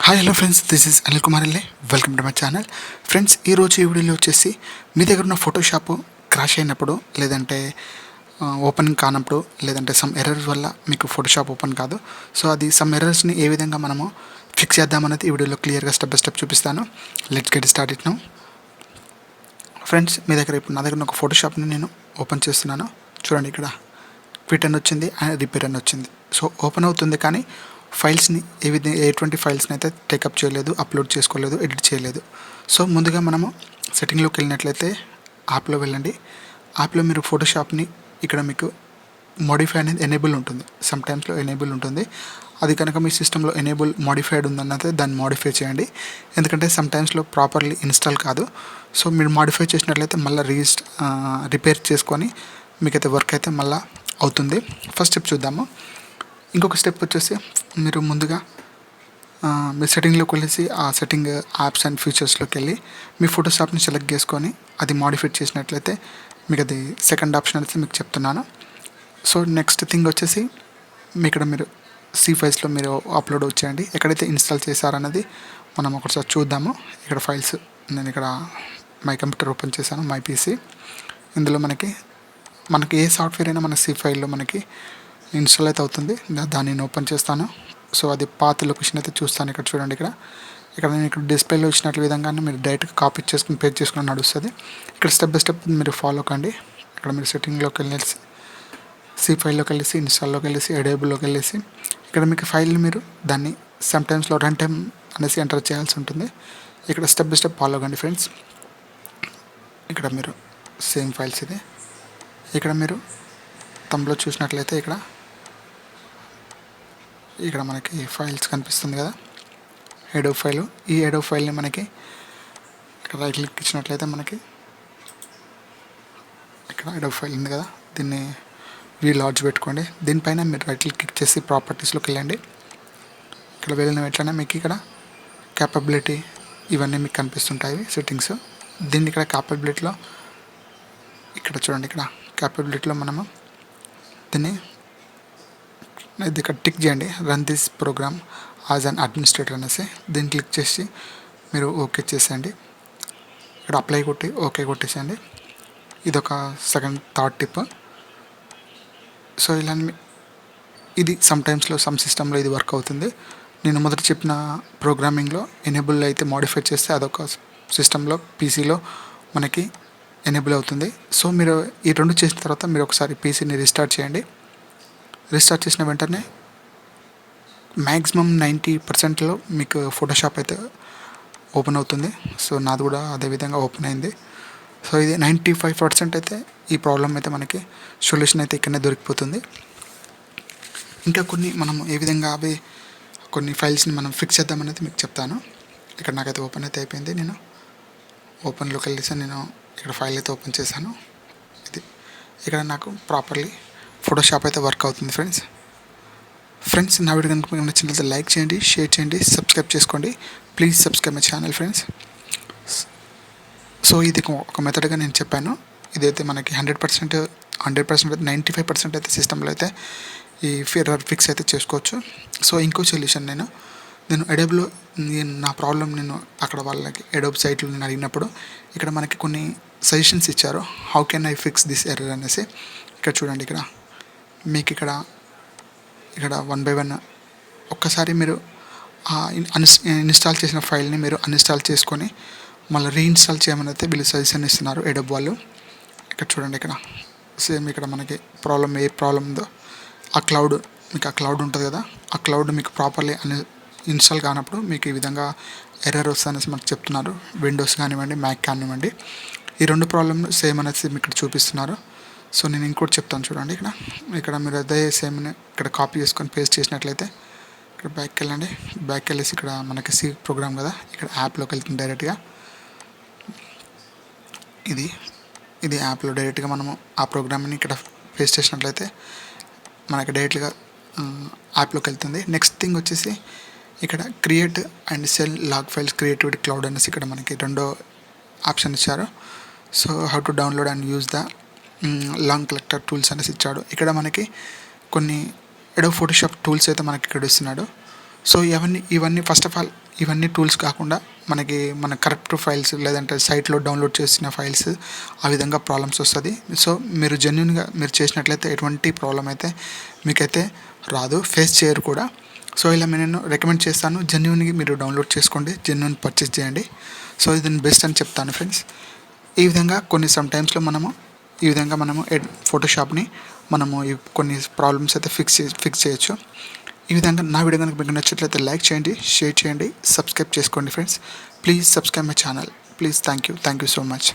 Hi hello friends, this is Anil Kumar LA. Welcome to my channel. Friends, ఈరోజు ఈ వీడియోలో వచ్చేసి మీ దగ్గర ఉన్న ఫోటోషాప్ క్రాష్ అయినప్పుడు, లేదంటే ఓపెనింగ్ కానప్పుడు, లేదంటే సమ్ ఎర్రర్స్ వల్ల మీకు ఫోటోషాప్ ఓపెన్ కాదు. సో అది సమ్ ఎర్రర్స్ని ఏ విధంగా మనము ఫిక్స్ చేద్దామనేది ఈ వీడియోలో క్లియర్గా స్టెప్ బై స్టెప్ చూపిస్తాను. Let's get start it now. Friends, మీ దగ్గర ఇప్పుడు నా దగ్గర ఒక ఫోటోషాప్ని నేను ఓపెన్ చేస్తున్నాను. చూడండి, ఇక్కడ క్విట్ అని వచ్చింది అండ్ రిపేర్ అని వచ్చింది. సో ఓపెన్ అవుతుంది, కానీ ఫైల్స్ని ఎటువంటి ఫైల్స్ని అయితే టేకప్ చేయలేదు, అప్లోడ్ చేసుకోలేదు, ఎడిట్ చేయలేదు. సో ముందుగా మనము సెట్టింగ్లోకి వెళ్ళినట్లయితే యాప్లో వెళ్ళండి. యాప్లో మీరు ఫోటోషాప్ని ఇక్కడ మీకు మోడిఫై అనేది ఎనేబుల్ ఉంటుంది, సమ్ టైమ్స్లో ఎనేబుల్ ఉంటుంది. అది కనుక మీ సిస్టంలో ఎనేబుల్ మోడిఫైడ్ ఉందన్నది దాన్ని మోడిఫై చేయండి, ఎందుకంటే సమ్ టైమ్స్లో ప్రాపర్లీ ఇన్స్టాల్ కాదు. సో మీరు మోడిఫై చేసినట్లయితే మళ్ళీ రిపేర్ చేసుకొని మీకైతే వర్క్ అయితే మళ్ళీ అవుతుంది. ఫస్ట్ స్టెప్ చూద్దాము. ఇంకొక స్టెప్ వచ్చేసి మీరు ముందుగా మీ సెట్టింగ్లోకి వెళ్ళేసి ఆ సెట్టింగ్ యాప్స్ అండ్ ఫీచర్స్లోకి వెళ్ళి మీ ఫోటోషాప్ని సెలెక్ట్ చేసుకొని అది మోడిఫై చేసినట్లయితే మీకు అది సెకండ్ ఆప్షన్ అయితే మీకు చెప్తున్నాను. సో నెక్స్ట్ థింగ్ వచ్చేసి ఇక్కడ మీరు సి ఫైల్స్లో మీరు అప్లోడ్ వచ్చేయండి. ఎక్కడైతే ఇన్స్టాల్ చేశారన్నది మనం ఒకసారి చూద్దాము. ఇక్కడ ఫైల్స్ నేను ఇక్కడ మై కంప్యూటర్ ఓపెన్ చేశాను, మై పీసీ. ఇందులో మనకి ఏ సాఫ్ట్వేర్ అయినా మన సి ఫైల్లో మనకి ఇన్స్టాల్ అయితే అవుతుంది. దాన్ని నేను ఓపెన్ చేస్తాను. సో అది పాత లొకేషన్ అయితే చూస్తాను. ఇక్కడ చూడండి, ఇక్కడ నేను డిస్ప్లేలో ఇచ్చినట్టు విధంగానే మీరు డైరెక్ట్గా కాపీ చేసుకుని పేస్ట్ చేసుకుని నడుస్తుంది. ఇక్కడ స్టెప్ బై స్టెప్ మీరు ఫాలో కండి. ఇక్కడ మీరు సెట్టింగ్లోకి వెళ్ళేసి సి ఫైల్లోకి వెళ్ళేసి ఇన్స్టాల్లోకి వెళ్ళేసి ఎడేబుల్లోకి వెళ్ళేసి ఇక్కడ మీకు ఫైల్ని మీరు దాన్ని సమ్ టైమ్స్లో రన్ టైమ్ అనేసి ఎంటర్ చేయాల్సి ఉంటుంది. ఇక్కడ స్టెప్ బై స్టెప్ ఫాలో కండి ఫ్రెండ్స్. ఇక్కడ మీరు సేమ్ ఫైల్స్ ఇది. ఇక్కడ మీరు తమ్లో చూసినట్లయితే ఇక్కడ మనకి ఫైల్స్ కనిపిస్తుంది కదా, ఎడో ఫైలు. ఈ ఎడో ఫైల్ని మనకి ఇక్కడ రైట్ క్లిక్ ఇచ్చినట్లయితే మనకి ఇక్కడ ఎడో ఫైల్ ఉంది కదా, దీన్ని లాడ్జ్ పెట్టుకోండి. దీనిపైన మీరు రైట్ క్లిక్ చేసి ప్రాపర్టీస్లోకి వెళ్ళండి. ఇక్కడ వెళ్ళిన వెంటనే మీకు ఇక్కడ క్యాపబిలిటీ ఇవన్నీ మీకు కనిపిస్తుంటాయి సెట్టింగ్స్. దీన్ని ఇక్కడ క్యాపబిలిటీలో ఇక్కడ చూడండి, ఇక్కడ క్యాపబిలిటీలో మనము దీన్ని ఇది ఇక్కడ టిక్ చేయండి, run this program as an administrator అనేసి. దీన్ని క్లిక్ చేసి మీరు ఓకే చేసేయండి. ఇక్కడ అప్లై కొట్టి ఓకే కొట్టేసేయండి. ఇది ఒక థర్డ్ టిప్. సో ఇలా ఇది సమ్ టైమ్స్లో సమ్ సిస్టంలో ఇది వర్క్ అవుతుంది. నేను మొదట చెప్పిన ప్రోగ్రామింగ్లో ఎనేబుల్ అయితే మోడిఫై చేస్తే అదొక సిస్టంలో పీసీలో మనకి ఎనేబుల్ అవుతుంది. సో మీరు ఈ రెండు చేసిన తర్వాత మీరు ఒకసారి పీసీని రీస్టార్ట్ చేయండి. రీస్టార్ట్ చేసిన వెంటనే మ్యాక్సిమం 90% మీకు ఫోటోషాప్ అయితే ఓపెన్ అవుతుంది. సో నాది కూడా అదేవిధంగా ఓపెన్ అయింది. సో ఇది 95% అయితే ఈ ప్రాబ్లం అయితే మనకి సొల్యూషన్ అయితే ఇక్కడనే దొరికిపోతుంది. ఇంకా మనం ఏ విధంగా కొన్ని ఫైల్స్ని మనం ఫిక్స్ చేద్దామనేది మీకు చెప్తాను. ఇక్కడ నాకైతే ఓపెన్ అయితే అయిపోయింది. నేను ఓపెన్లోకి వెళ్ళేసి నేను ఇక్కడ ఫైల్ అయితే ఓపెన్ చేశాను. ఇక్కడ నాకు ప్రాపర్లీ ఫోటోషాప్ అయితే వర్క్ అవుతుంది. ఫ్రెండ్స్ నా వీడియో కనుక మీకు నచ్చినట్లయితే లైక్ చేయండి, షేర్ చేయండి, సబ్స్క్రైబ్ చేసుకోండి. Please subscribe my channel friends. So ఇది ఒక మెథడ్గా నేను చెప్పాను. ఇదైతే మనకి 100% 95% అయితే సిస్టంలో అయితే ఈ ఎర్రర్ ఫిక్స్ అయితే చేసుకోవచ్చు. సో ఇంకో సొల్యూషన్ నేను ఎడోబ్లో నా ప్రాబ్లం అక్కడ వాళ్ళకి ఎడోబ్ సైట్లో నేను అడిగినప్పుడు ఇక్కడ మనకి కొన్ని సజెషన్స్ ఇచ్చారు, how can I fix this error అనేసి. ఇక్కడ చూడండి, మీకు ఇక్కడ 1 by 1 ఒక్కసారి మీరు ఇన్స్టాల్ చేసిన ఫైల్ని మీరు అన్ఇన్స్టాల్ చేసుకొని మళ్ళీ రీఇన్స్టాల్ చేయమని అయితే వీళ్ళు సజెషన్ ఇస్తున్నారు ఎడోబ్ వాళ్ళు. ఇక్కడ చూడండి, ఇక్కడ సేమ్ ఇక్కడ మనకి ఏ ప్రాబ్లం ఉందో ఆ క్లౌడ్ ఉంటుంది కదా, ఆ క్లౌడ్ మీకు ప్రాపర్లీ ఇన్స్టాల్ కానప్పుడు మీకు ఈ విధంగా ఎర్రర్ వస్తుందనేసి మనకు చెప్తున్నారు. విండోస్ కానివ్వండి, మ్యాక్ కానివ్వండి, ఈ రెండు ప్రాబ్లమ్ సేమ్ అనేసి మీకు ఇక్కడ చూపిస్తున్నారు. సో నేను ఇంకోటి చెప్తాను చూడండి, ఇక్కడ మీరు అదే సేమ్ని ఇక్కడ కాపీ చేసుకొని పేస్ట్ చేసినట్లయితే ఇక్కడ బ్యాక్ వెళ్ళేసి ఇక్కడ మనకి సి ప్రోగ్రామ్ కదా, ఇక్కడ యాప్లోకి వెళ్తుంది డైరెక్ట్గా. ఇది యాప్లో డైరెక్ట్గా మనము ఆ ప్రోగ్రామ్ని ఇక్కడ పేస్ట్ చేసినట్లయితే మనకి డైరెక్ట్గా యాప్లోకి వెళ్తుంది. నెక్స్ట్ థింగ్ వచ్చేసి ఇక్కడ create and sell log files creativity cloud అనేసి ఇక్కడ మనకి రెండో ఆప్షన్ ఇచ్చారు. So how to download and use the log collector tools అనేసి ఇచ్చాడు. ఇక్కడ మనకి కొన్ని ఎడో ఫోటోషాప్ టూల్స్ అయితే మనకి ఇక్కడ ఇస్తున్నాడు. సో ఇవన్నీ ఫస్ట్ ఆఫ్ ఆల్ ఇవన్నీ టూల్స్ కాకుండా మన కరెక్ట్ ఫైల్స్ లేదంటే సైట్లో డౌన్లోడ్ చేసిన ఫైల్స్ ఆ విధంగా ప్రాబ్లమ్స్ వస్తుంది. సో మీరు జెన్యున్గా మీరు చేసినట్లయితే ఎటువంటి ప్రాబ్లం అయితే మీకైతే రాదు, ఫేస్ చేయరు కూడా. సో ఇలా నేను రికమెండ్ చేస్తాను, జెన్యున్గా మీరు డౌన్లోడ్ చేసుకోండి, జెన్యున్ పర్చేస్ చేయండి. సో ఇది బెస్ట్ అని చెప్తాను ఫ్రెండ్స్. ఈ విధంగా సమ్ టైమ్స్లో మనము ఫోటోషాప్ని కొన్ని ప్రాబ్లమ్స్ అయితే ఫిక్స్ చేయొచ్చు. ఈ విధంగా నా వీడియో కనుక మీకు నచ్చినట్లయితే లైక్ చేయండి, షేర్ చేయండి, సబ్స్క్రైబ్ చేసుకోండి friends. Please subscribe my channel please. Thank you so much.